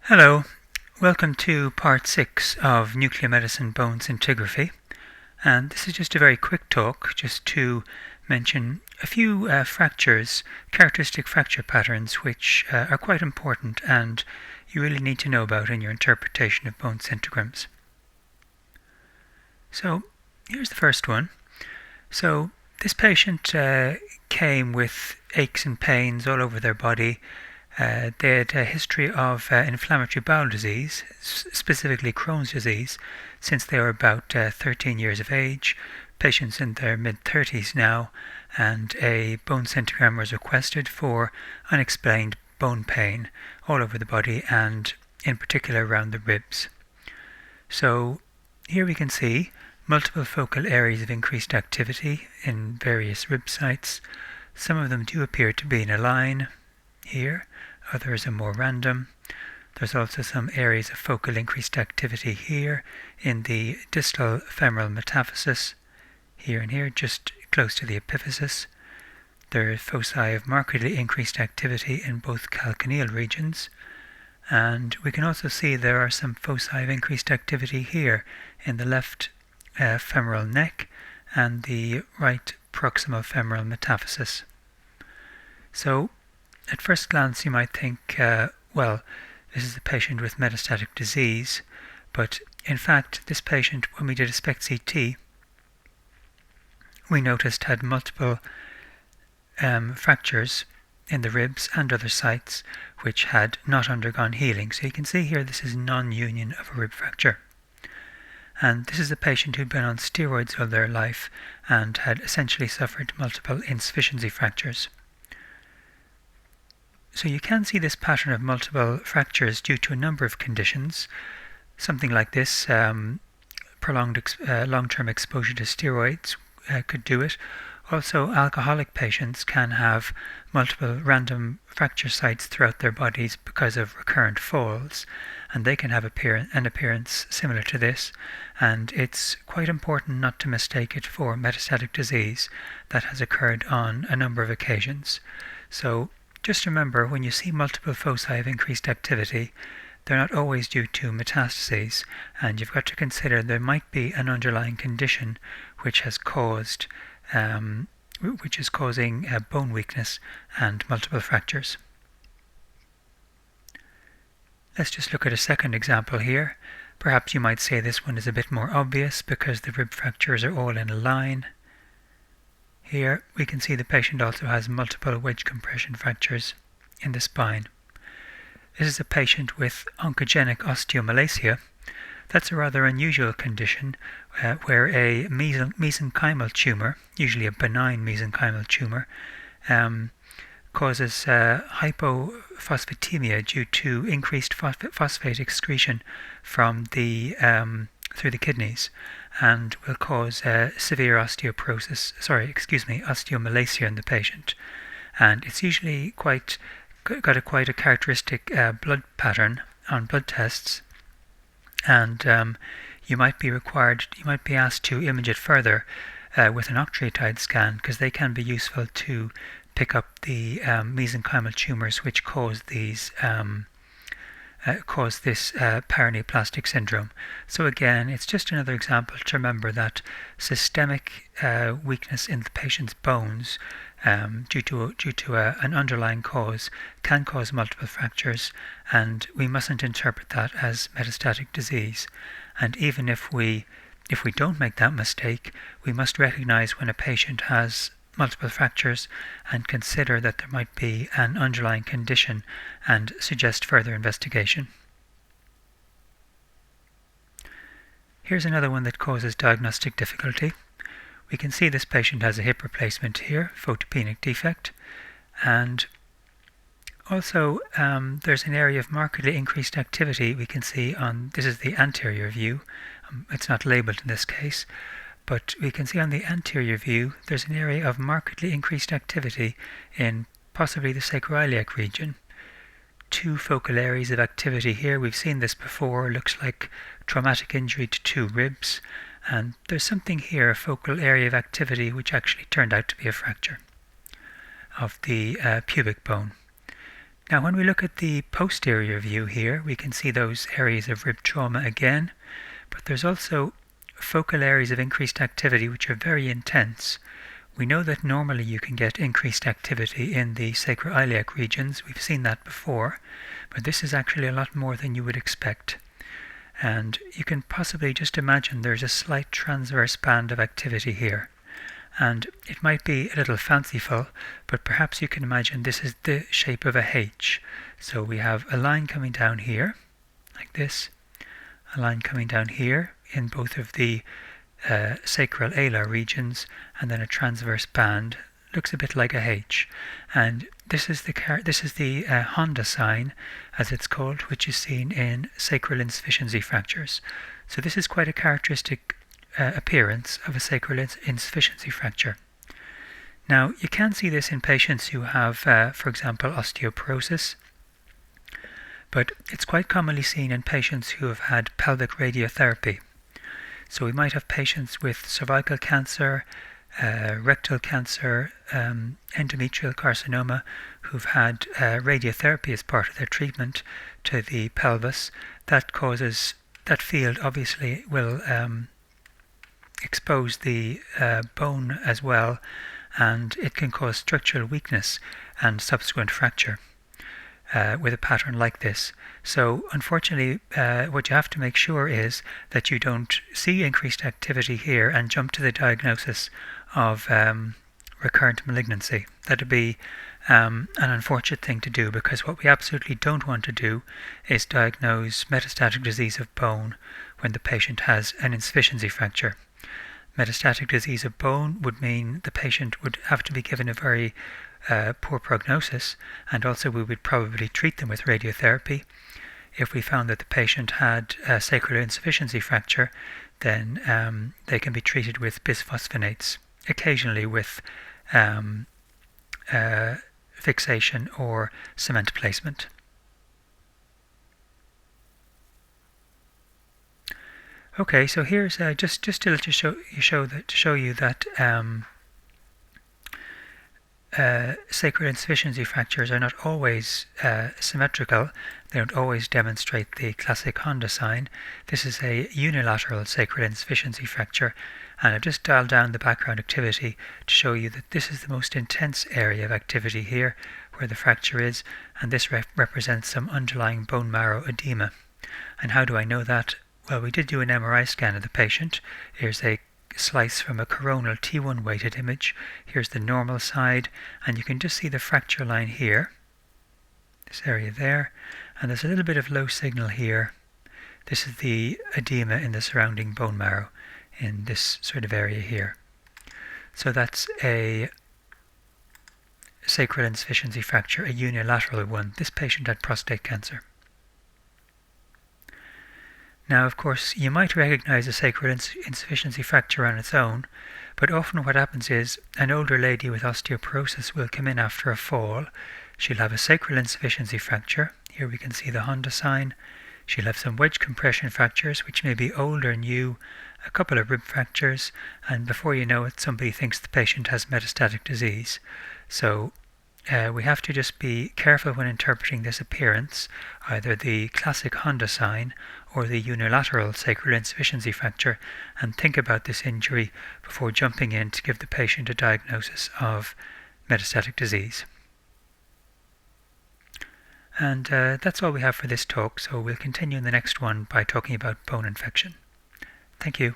Hello, welcome to part 6 of Nuclear Medicine Bone Scintigraphy, and this is just a very quick talk just to mention a few characteristic fracture patterns which are quite important and you really need to know about in your interpretation of bone scintigrams. So here's the first one. So this patient came with aches and pains all over their body. They had a history of inflammatory bowel disease, specifically Crohn's disease, since they were about 13 years of age, patients in their mid-30s now, and a bone scintigram was requested for unexplained bone pain all over the body and in particular around the ribs. So here we can see multiple focal areas of increased activity in various rib sites. Some of them do appear to be in a line here. Others are more random. There's also some areas of focal increased activity here in the distal femoral metaphysis, here and here, just close to the epiphysis. There are foci of markedly increased activity in both calcaneal regions. And we can also see there are some foci of increased activity here in the left femoral neck and the right proximal femoral metaphysis. So at first glance you might think, well, this is a patient with metastatic disease, but in fact this patient, when we did a SPECT CT, we noticed had multiple fractures in the ribs and other sites which had not undergone healing. So you can see here this is non-union of a rib fracture. And this is a patient who'd been on steroids all their life and had essentially suffered multiple insufficiency fractures. So you can see this pattern of multiple fractures due to a number of conditions. Something like this, prolonged long-term exposure to steroids could do it. Also, alcoholic patients can have multiple random fracture sites throughout their bodies because of recurrent falls, and they can have an appearance similar to this, and it's quite important not to mistake it for metastatic disease that has occurred on a number of occasions. So just remember, when you see multiple foci of increased activity, they're not always due to metastases, and you've got to consider there might be an underlying condition which is causing bone weakness and multiple fractures. Let's just look at a second example here. Perhaps you might say this one is a bit more obvious because the rib fractures are all in a line. Here we can see the patient also has multiple wedge compression fractures in the spine. This is a patient with oncogenic osteomalacia. That's a rather unusual condition where a mesenchymal tumor, usually a benign mesenchymal tumor, causes hypophosphatemia due to increased phosphate excretion from through the kidneys, and will cause severe osteomalacia in the patient. And it's usually quite a characteristic blood pattern on blood tests, and you might be asked to image it further with an octreotide scan, because they can be useful to pick up the mesenchymal tumors which cause this paraneoplastic syndrome. So again, it's just another example to remember that systemic weakness in the patient's bones due to an underlying cause can cause multiple fractures, and we mustn't interpret that as metastatic disease. And even if we don't make that mistake, we must recognize when a patient has multiple fractures and consider that there might be an underlying condition and suggest further investigation. Here's another one that causes diagnostic difficulty. We can see this patient has a hip replacement here, photopenic defect, and also there's an area of markedly increased activity we can see this is the anterior view. It's not labeled in this case, but we can see on the anterior view there's an area of markedly increased activity in possibly the sacroiliac region. Two focal areas of activity here. We've seen this before. Looks like traumatic injury to two ribs, and there's something here, a focal area of activity, which actually turned out to be a fracture of the pubic bone. Now when we look at the posterior view here, we can see those areas of rib trauma again, but there's also focal areas of increased activity which are very intense. We know that normally you can get increased activity in the sacroiliac regions. We've seen that before, but this is actually a lot more than you would expect. And you can possibly just imagine there's a slight transverse band of activity here. And it might be a little fanciful, but perhaps you can imagine this is the shape of a H. So we have a line coming down here, like this, a line coming down here in both of the sacral alar regions, and then a transverse band. Looks a bit like a H. And this is the Honda sign, as it's called, which is seen in sacral insufficiency fractures. So this is quite a characteristic appearance of a sacral insufficiency fracture. Now, you can see this in patients who have, for example, osteoporosis, but it's quite commonly seen in patients who have had pelvic radiotherapy. So we might have patients with cervical cancer, rectal cancer, endometrial carcinoma who've had radiotherapy as part of their treatment to the pelvis. That field obviously will expose the bone as well, and it can cause structural weakness and subsequent fracture with a pattern like this. So unfortunately, what you have to make sure is that you don't see increased activity here and jump to the diagnosis of recurrent malignancy. That would be an unfortunate thing to do, because what we absolutely don't want to do is diagnose metastatic disease of bone when the patient has an insufficiency fracture. Metastatic disease of bone would mean the patient would have to be given a very poor prognosis, and also we would probably treat them with radiotherapy. If we found that the patient had a sacral insufficiency fracture, then they can be treated with bisphosphonates, occasionally with fixation or cement placement. Okay, so here's just to let show you that sacral insufficiency fractures are not always symmetrical. They don't always demonstrate the classic Honda sign. This is a unilateral sacral insufficiency fracture, and I've just dialed down the background activity to show you that this is the most intense area of activity here, where the fracture is, and this represents some underlying bone marrow edema. And how do I know that? Well, we did do an MRI scan of the patient. Here's a slice from a coronal T1 weighted image. Here's the normal side, and you can just see the fracture line here, this area there, and there's a little bit of low signal here. This is the edema in the surrounding bone marrow in this sort of area here. So that's a sacral insufficiency fracture, a unilateral one. This patient had prostate cancer. Now, of course, you might recognize a sacral insufficiency fracture on its own, but often what happens is an older lady with osteoporosis will come in after a fall. She'll have a sacral insufficiency fracture. Here we can see the Honda sign. She'll have some wedge compression fractures, which may be old or new, a couple of rib fractures, and before you know it, somebody thinks the patient has metastatic disease. So we have to just be careful when interpreting this appearance, either the classic Honda sign or the unilateral sacral insufficiency fracture, and think about this injury before jumping in to give the patient a diagnosis of metastatic disease. And that's all we have for this talk, so we'll continue in the next one by talking about bone infection. Thank you.